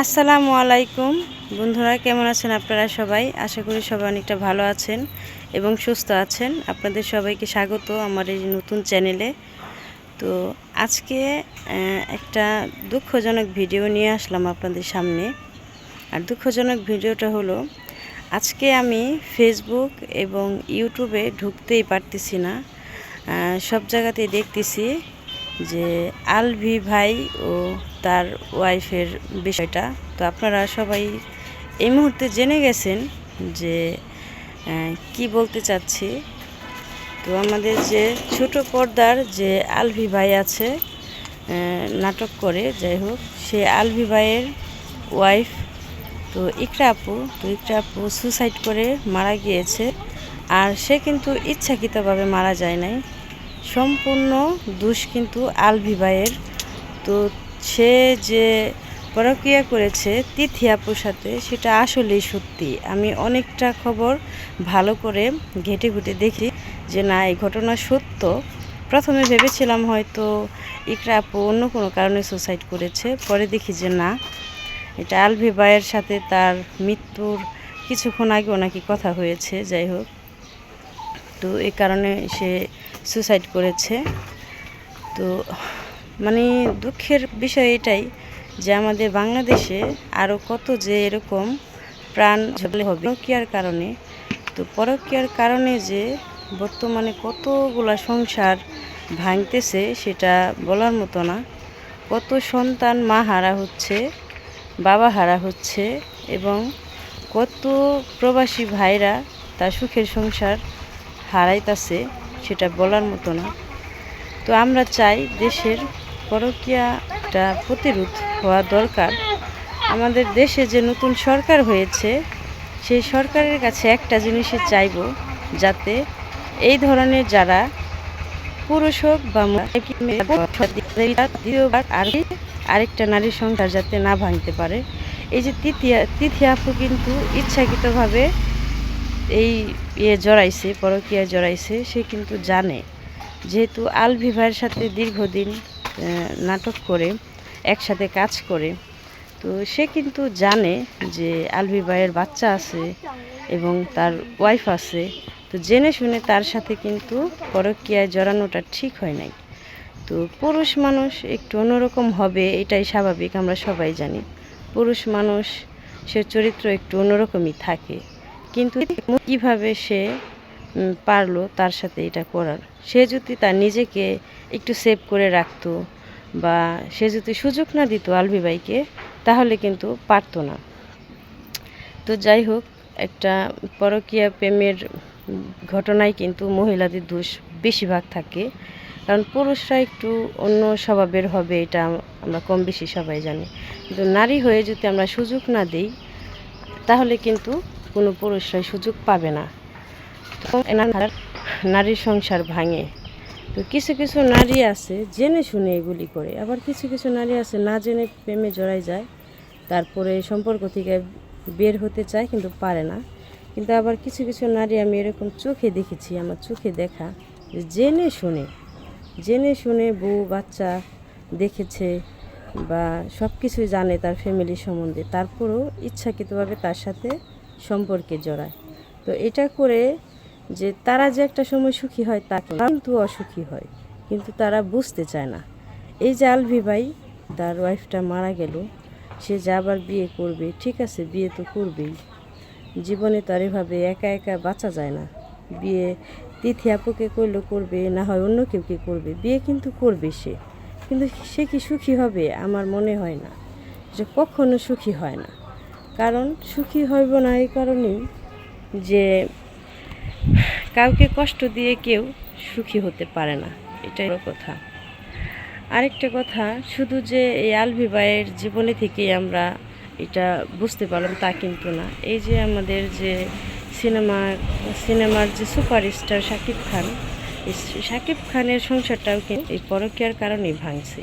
আসসালামু আলাইকুম বন্ধুরা, কেমন আছেন আপনারা সবাই? আশা করি সবাই অনেকটা ভালো আছেন এবং সুস্থ আছেন। আপনাদের সবাইকে স্বাগত আমার এই নতুন চ্যানেলে। তো আজকে একটা দুঃখজনক ভিডিও নিয়ে আসলাম আপনাদের সামনে। আর দুঃখজনক ভিডিওটা হলো, আজকে আমি ফেসবুক এবং ইউটিউবে ঢুকতেই পারতেছি না। সব জায়গাতেই দেখতেছি যে আলভি ভাই ও তার ওয়াইফের বিষয়টা। তো আপনারা সবাই এই মুহূর্তে জেনে গেছেন যে কি বলতে চাচ্ছি। তো আমাদের যে ছোট পর্দার যে আলভি ভাই আছে, নাটক করে, যাই হোক, সে আলভি ভাইয়ের ওয়াইফ তো ইকরা আপু সুসাইড করে মারা গিয়েছে। আর সে কিন্তু ইচ্ছাকৃতভাবে মারা যায় নাই, সম্পূর্ণ দোষ কিন্তু আলভি ভাইয়ের। তো সে যে পরকীয়া করেছে তিথি আপুর সাথে, সেটা আসলেই সত্যি। আমি অনেকটা খবর ভালো করে ঘেঁটে ঘুটে দেখি যে না, এই ঘটনা সত্য। প্রথমে ভেবেছিলাম হয়তো ইকরা আপু অন্য কোনো কারণে সুসাইড করেছে, পরে দেখি যে না, এটা আলভি ভাইয়ের সাথে তার মৃত্যুর কিছুক্ষণ আগেও নাকি কথা হয়েছে। যাই হোক, তো এই কারণে সে সুসাইড করেছে। তো মানে দুঃখের বিষয় এটাই যে আমাদের বাংলাদেশে আরও কত যে এরকম প্রাণ ঝরলে হবে পরকীয়ার কারণে। তো পরকীয়ার কারণে যে বর্তমানে কতগুলা সংসার ভাঙতেছে সেটা বলার মতো না। কত সন্তান মা হারা হচ্ছে, বাবা হারা হচ্ছে, এবং কত প্রবাসী ভাইরা তার সুখের সংসার হারাইতেছে, সেটা বলার মতো না। তো আমরা চাই দেশের পরকীয়াটা প্রতিরোধ হওয়া দরকার। আমাদের দেশে যে নতুন সরকার হয়েছে, সেই সরকারের কাছে একটা জিনিসই চাইব, যাতে এই ধরনের যারা পুরুষ হোক বা দ্বিতীয়বার আরেকটা নারীর সংসার যাতে না ভাঙতে পারে। এই যে তিথি আপু কিন্তু ইচ্ছাকৃতভাবে এই জড়াইছে, পরকীয়ায় জড়াইছে। সে কিন্তু জানে, যেহেতু আলভি ভাইয়ের সাথে দীর্ঘদিন নাটক করে একসাথে কাজ করে, তো সে কিন্তু জানে যে আলভি ভাইয়ের বাচ্চা আছে এবং তার ওয়াইফ আছে। তো জেনে শুনে তার সাথে কিন্তু পরকীয়ায় জড়ানোটা ঠিক হয় নাই। তো পুরুষ মানুষ একটু অন্যরকম হবে, এটাই স্বাভাবিক, আমরা সবাই জানি। পুরুষ মানুষ, সে চরিত্র একটু অন্যরকমই থাকে। কিন্তু কীভাবে সে পারলো তার সাথে এটা করার? সে যদি তার নিজেকে একটু সেভ করে রাখতো, বা সে যদি সুযোগ না দিত আলভি ভাইকে, তাহলে কিন্তু পারতো না। তো যাই হোক, একটা পরকীয়া প্রেমের ঘটনায় কিন্তু মহিলাদের দোষ বেশিরভাগ থাকে, কারণ পুরুষরা একটু অন্য স্বভাবের হবে, এটা আমরা কম বেশি সবাই জানি। কিন্তু নারী হয়ে যদি আমরা সুযোগ না দিই, তাহলে কিন্তু কোনো পুরুষরাই সুযোগ পাবে না। তো নারীর সংসার ভাঙে। তো কিছু কিছু নারী আছে জেনে শুনে এগুলি করে, আবার কিছু কিছু নারী আছে না জেনে প্রেমে জড়াই যায়, তারপরে সম্পর্ক থেকে বের হতে চায় কিন্তু পারে না। কিন্তু আবার কিছু কিছু নারী আমি এরকম চোখে দেখেছি, আমার চোখে দেখা, জেনে শুনে বউ বাচ্চা দেখেছে বা সব কিছুই জানে তার ফ্যামিলি সম্বন্ধে, তারপরেও ইচ্ছাকৃতভাবে তার সাথে সম্পর্কে জড়ায়। তো এটা করে যে তারা যে একটা সময় সুখী হয়, তা কিন্তু অসুখী হয়, কিন্তু তারা বুঝতে চায় না। এই যে আলভি ভাই, তার ওয়াইফটা মারা গেল, সে যে আবার বিয়ে করবে, ঠিক আছে, বিয়ে তো করবেই। জীবনে তো আর এভাবে একা একা বাঁচা যায় না। বিয়ে তিথি আপুকে করলেও করবে, না হয় অন্য কেউকে করবে, বিয়ে কিন্তু করবে সে। কিন্তু সে কি সুখী হবে? আমার মনে হয় না, যে কখনো সুখী হয় না। কারণ সুখী হইব না এই কারণেই যে কাউকে কষ্ট দিয়ে কেউ সুখী হতে পারে না, এটাই কথা। আরেকটা কথা, শুধু যে এই আলভি ভাইয়ের জীবনে থেকেই আমরা এটা বুঝতে পারলাম তা কিন্তু না। এই যে আমাদের যে সিনেমার যে সুপারস্টার শাকিব খান, এই শাকিব খানের সংসারটাও কিন্তু এই পরকীয়ার কারণেই ভাঙছে।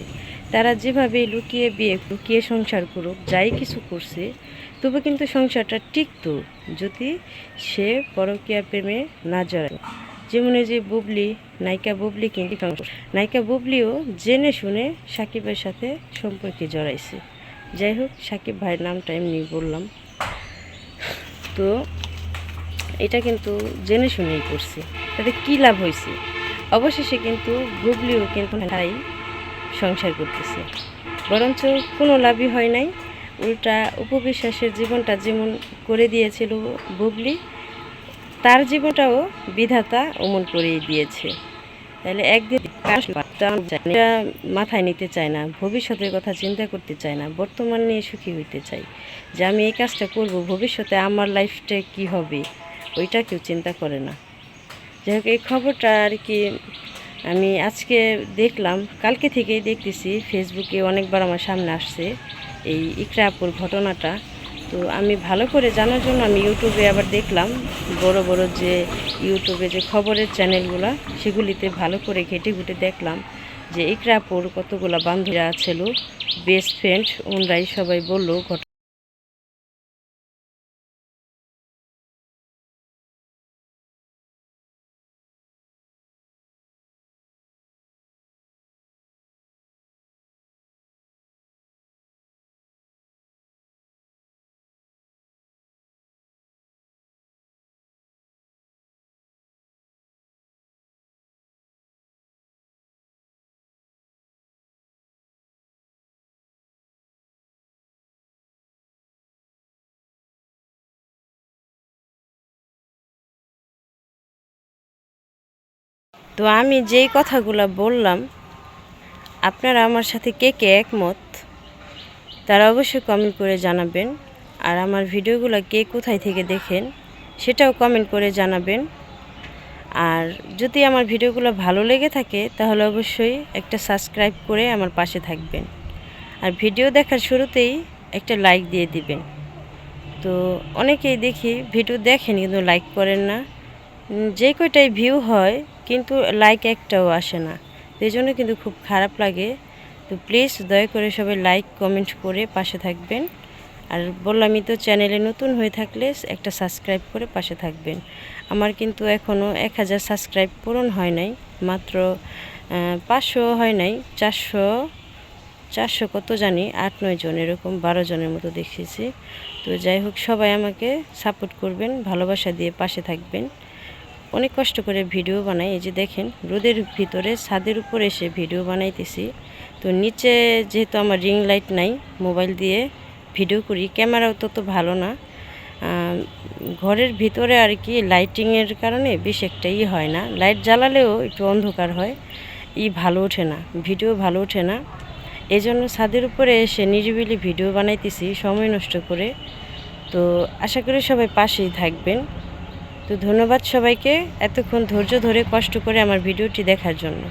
তারা যেভাবে লুকিয়ে বিয়ে, লুকিয়ে সংসার করুক, যাই কিছু করছে, তবু কিন্তু সংসারটা টিকতো যদি সে পরকীয়া প্রেমে না জড়ায়। যেমন এই যে বুবলি, নায়িকা বুবলি, কিন্তু নায়িকা বুবলিও জেনে শুনে সাকিবের সাথে সম্পর্কে জড়াইছে। যাই হোক, সাকিব ভাইয়ের নামটা এমনি বললাম। তো এটা কিন্তু জেনে শুনেই করছি, তাতে কী লাভ হয়েছে? অবশেষে কিন্তু বুবলিও কিন্তু তাই সংসার করতেছে, বরঞ্চ কোনো লাভই হয় নাই। উল্টা উপবিশ্বাসের জীবনটা যেমন করে দিয়েছিল বুবলি, তার জীবনটাও বিধাতা অমন করেই দিয়েছে। তাহলে একদিন মাথায় নিতে চায় না, ভবিষ্যতের কথা চিন্তা করতে চায় না, বর্তমান নিয়ে সুখী হইতে চাই, যে আমি এই কাজটা করব, ভবিষ্যতে আমার লাইফটা কি হবে ওইটা কেউ চিন্তা করে না। যাই হোক, এই খবরটা আর কি আমি আজকে দেখলাম, কালকে থেকেই দেখতেছি ফেসবুকে অনেকবার আমার সামনে আসছে এই ইকরা আপুর ঘটনাটা। তো আমি ভালো করে জানার জন্য আমি ইউটিউবে আবার দেখলাম, বড় বড় যে ইউটিউবে যে খবরের চ্যানেলগুলো, সেগুলিতে ভালো করে ঘেটে ঘুটে দেখলাম যে ইকরা আপুর কতগুলো বান্ধবীরা ছিল, বেস্ট ফ্রেন্ড, ওনরাই সবাই বললো তো আমি যেই কথাগুলো বললাম, আপনারা আমার সাথে কে কে একমত তারা অবশ্যই কমেন্ট করে জানাবেন। আর আমার ভিডিওগুলো কে কোথায় থেকে দেখেন সেটাও কমেন্ট করে জানাবেন। আর যদি আমার ভিডিওগুলো ভালো লেগে থাকে তাহলে অবশ্যই একটা সাবস্ক্রাইব করে আমার পাশে থাকবেন। আর ভিডিও দেখার শুরুতেই একটা লাইক দিয়ে দিবেন। তো অনেকেই দেখি ভিডিও দেখেন কিন্তু লাইক করেন না, যে কয়টাই ভিউ হয় কিন্তু লাইক একটাও আসে না, এই জন্য কিন্তু খুব খারাপ লাগে। তো প্লিজ দয়া করে সবাই লাইক কমেন্ট করে পাশে থাকবেন। আর বললামই তো, চ্যানেলে নতুন হয়ে থাকলে একটা সাবস্ক্রাইব করে পাশে থাকবেন। আমার কিন্তু এখনও 1000 সাবস্ক্রাইব পূরণ হয় নাই, মাত্র 500 হয় নাই, 400 কত জানি 8-9 জন, এরকম 12 জনের মতো দেখেছি। তো যাই হোক, সবাই আমাকে সাপোর্ট করবেন, ভালোবাসা দিয়ে পাশে থাকবেন। অনেক কষ্ট করে ভিডিও বানাই, এই যে দেখেন রোদের ভিতরে ছাদের উপর এসে ভিডিও বানাইতেছি। তো নিচে যেহেতু আমার রিং লাইট নাই, মোবাইল দিয়ে ভিডিও করি, ক্যামেরাও তত ভালো না, ঘরের ভিতরে আর কি লাইটিংয়ের কারণে বেশ একটা হয় না, লাইট জ্বালালেও একটু অন্ধকার হয়, ভালো ওঠে না, ভিডিও ভালো ওঠে না। এই জন্য ছাদের উপরে এসে নিরিবিলি ভিডিও বানাইতেছি সময় নষ্ট করে। তো আশা করি সবাই পাশেই থাকবেন। তো ধন্যবাদ সবাইকে এতক্ষণ ধৈর্য ধরে কষ্ট করে আমার ভিডিওটি দেখার জন্য।